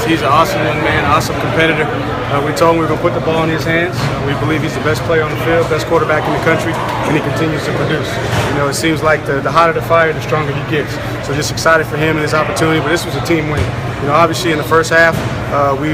He's an awesome young man, awesome competitor. We told him we were going to put the ball in his hands. We believe he's the best player on the field, best quarterback in the country, and he continues to produce. It seems like the hotter the fire, the stronger he gets. So just excited for him and his opportunity, but this was a team win. Obviously in the first half, we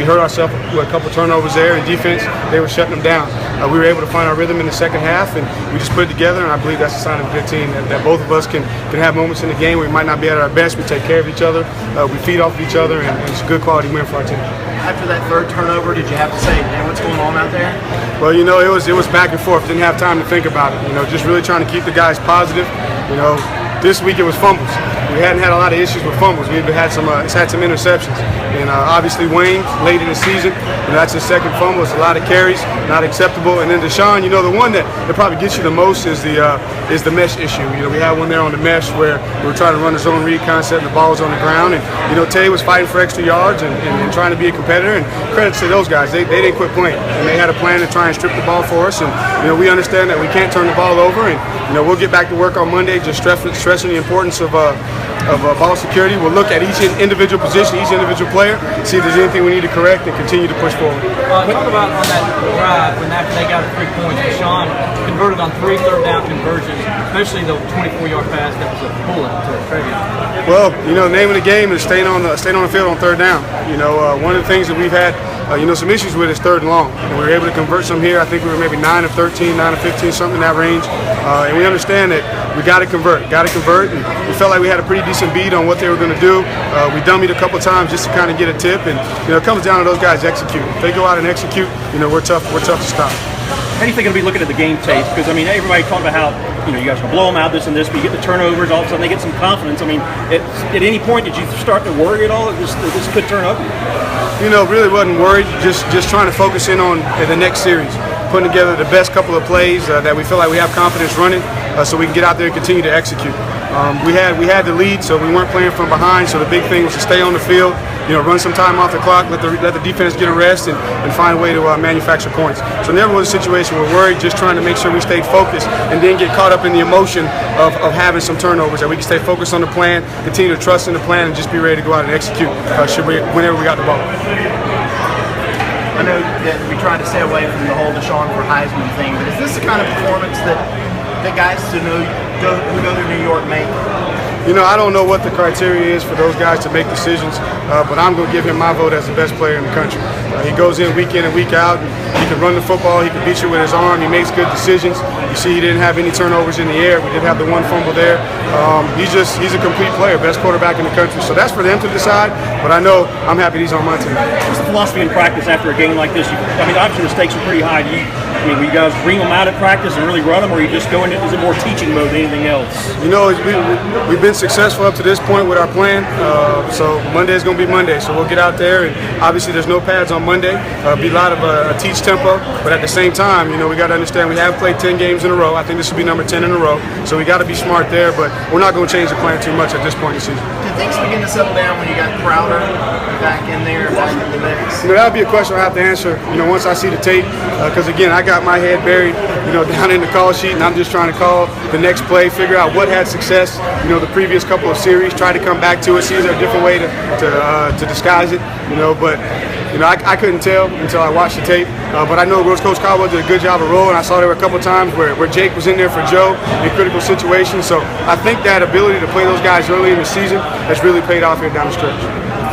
hurt ourselves with a couple turnovers there. In defense, they were shutting them down. We were able to find our rhythm in the second half, and we just put it together, and I believe that's a sign of a good team, that both of us can have moments in the game where we might not be at our best. We take care of each other, we feed off of each other, and it's a good quality win for our team. After that third turnover, did you have to say, hey, what's going on out there? Well, it was back and forth. Didn't have time to think about it. Just really trying to keep the guys positive. This week it was fumbles. We hadn't had a lot of issues with fumbles. We've had some interceptions. And obviously Wayne, late in the season, that's his second fumble. It's a lot of carries, not acceptable. And then Deshaun, the one that probably gets you the most is the mesh issue. We had one there on the mesh where we were trying to run a zone read concept and the ball was on the ground. And, Tay was fighting for extra yards and trying to be a competitor. And credit to those guys. They didn't quit playing. And they had a plan to try and strip the ball for us. And, we understand that we can't turn the ball over. And, we'll get back to work on Monday, just stressing the importance of ball security. We'll look at each individual position, each individual player, see if there's anything we need to correct and continue to push forward. Talk about on that drive when after they got 3 points, Deshaun converted on 3 third-down conversions, especially the 24-yard pass that was a bullet to Travion. Well, the name of the game is staying on the field on third down. One of the things that we've had some issues with is third and long. And we were able to convert some here. I think we were maybe 9 of 13, 9 of 15, something in that range. And we understand that we got to convert. And we felt like we had a pretty decent beat on what they were going to do. We dummied a couple times just to kind of get a tip. And it comes down to those guys execute. If they go out and execute, we're tough to stop. How do you think it'll be looking at the game tape? Because everybody talked about how you guys will blow them out, this and this, but you get the turnovers, all of a sudden they get some confidence. At any point did you start to worry at all that this could turn up? Really wasn't worried. Just trying to focus in on the next series, putting together the best couple of plays that we feel like we have confidence running, so we can get out there and continue to execute. We had the lead, so we weren't playing from behind. So the big thing was to stay on the field, run some time off the clock, let the defense get a rest, and find a way to manufacture points. So never was a situation we're worried, just trying to make sure we stayed focused and didn't get caught up in the emotion of having some turnovers. That we can stay focused on the plan, continue to trust in the plan, and just be ready to go out and execute whenever we got the ball. I know that we try to stay away from the whole Deshaun for Heisman thing, but is this the kind of performance that guys who go to New York make? I don't know what the criteria is for those guys to make decisions, but I'm going to give him my vote as the best player in the country. He goes in and week out, and he can run the football, he can beat you with his arm, he makes good decisions. You see he didn't have any turnovers in the air. We did have the one fumble there. He's a complete player, best quarterback in the country. So that's for them to decide, but I know I'm happy he's on my team. What's the philosophy in practice after a game like this? Obviously the stakes are pretty high. Will you guys bring them out at practice and really run them, or you just go into, is it more teaching mode than anything else? We've been successful up to this point with our plan, so Monday is going to be Monday, so we'll get out there, and obviously there's no pads on Monday. Be a lot of a teach tempo, but at the same time, we got to understand we have played 10 games in a row. I think this will be number 10 in a row, so we got to be smart there, but we're not going to change the plan too much at this point in the season. Did things begin to settle down when you got Crowder back in there, back in the mix? That would be a question I have to answer, once I see the tape, because again, I got my head buried, down in the call sheet, and I'm just trying to call the next play, figure out what had success, the previous couple of series, try to come back to it, see if there's a different way to disguise it, but I couldn't tell until I watched the tape, but I know Coach Caldwell did a good job of rolling. I saw there were a couple of times where Jake was in there for Joe in critical situations, so I think that ability to play those guys early in the season has really paid off here down the stretch.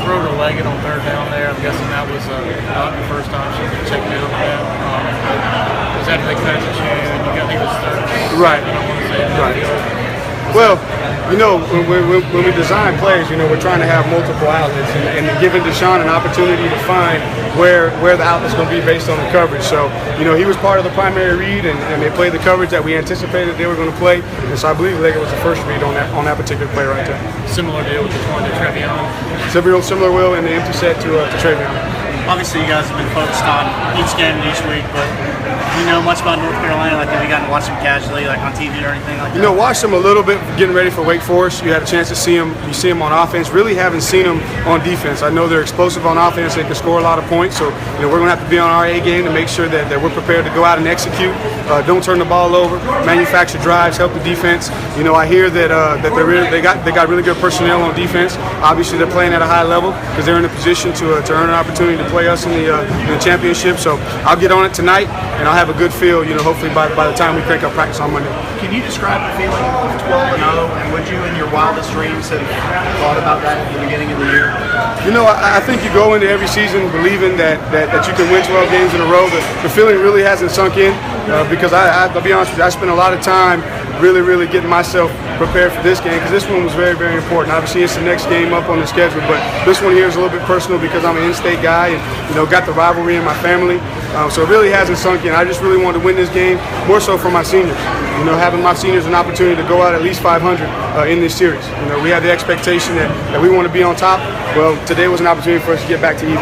Throw to Elliott on third down there. I'm guessing that was not the first time she checked in on that. Was after they cut it to you, and you got to was third. Right. I don't want to say that. Right. Well, when we design plays, we're trying to have multiple outlets and giving Deshaun an opportunity to find where the outlet's going to be based on the coverage. So, he was part of the primary read, and they played the coverage that we anticipated they were going to play. And so I believe Elliott was the first read on that particular play right there. Similar deal with the one to Travion. Similar will in the empty set to Travion. Obviously, you guys have been focused on each game each week, but you know much about North Carolina? Like, have you gotten to watch them casually, like on TV or anything like that? You know, watched them a little bit getting ready for Wake Forest. You had a chance to see them. You see them on offense. Really haven't seen them on defense. I know they're explosive on offense. They can score a lot of points. So, you know, we're going to have to be on our A game to make sure that we're prepared to go out and execute. Don't turn the ball over. Manufacture drives. Help the defense. You know, I hear that they got really good personnel on defense. Obviously, they're playing at a high level because they're in a position to earn an opportunity to play us in the championship. So I'll get on it tonight, and I'll have a good feel. You know, hopefully by the time we crank up practice on Monday. Can you describe the feeling of 12-0, and would you, in your wildest dreams, have thought about that at the beginning of the year? You know, I think you go into every season believing that you can win 12 games in a row. The feeling really hasn't sunk in because I'll be honest with you, I spent a lot of time really getting myself prepared for this game because this one was very important. Obviously, it's the next game up on the schedule, but this one here is a little bit personal because I'm an in-state guy and, you know, got the rivalry in my family. So it really hasn't sunk in. I just really wanted to win this game, more so for my seniors. You know, having my seniors an opportunity to go out at least 500 in this series. You know, we had the expectation that we want to be on top. Well, today was an opportunity for us to get back to even.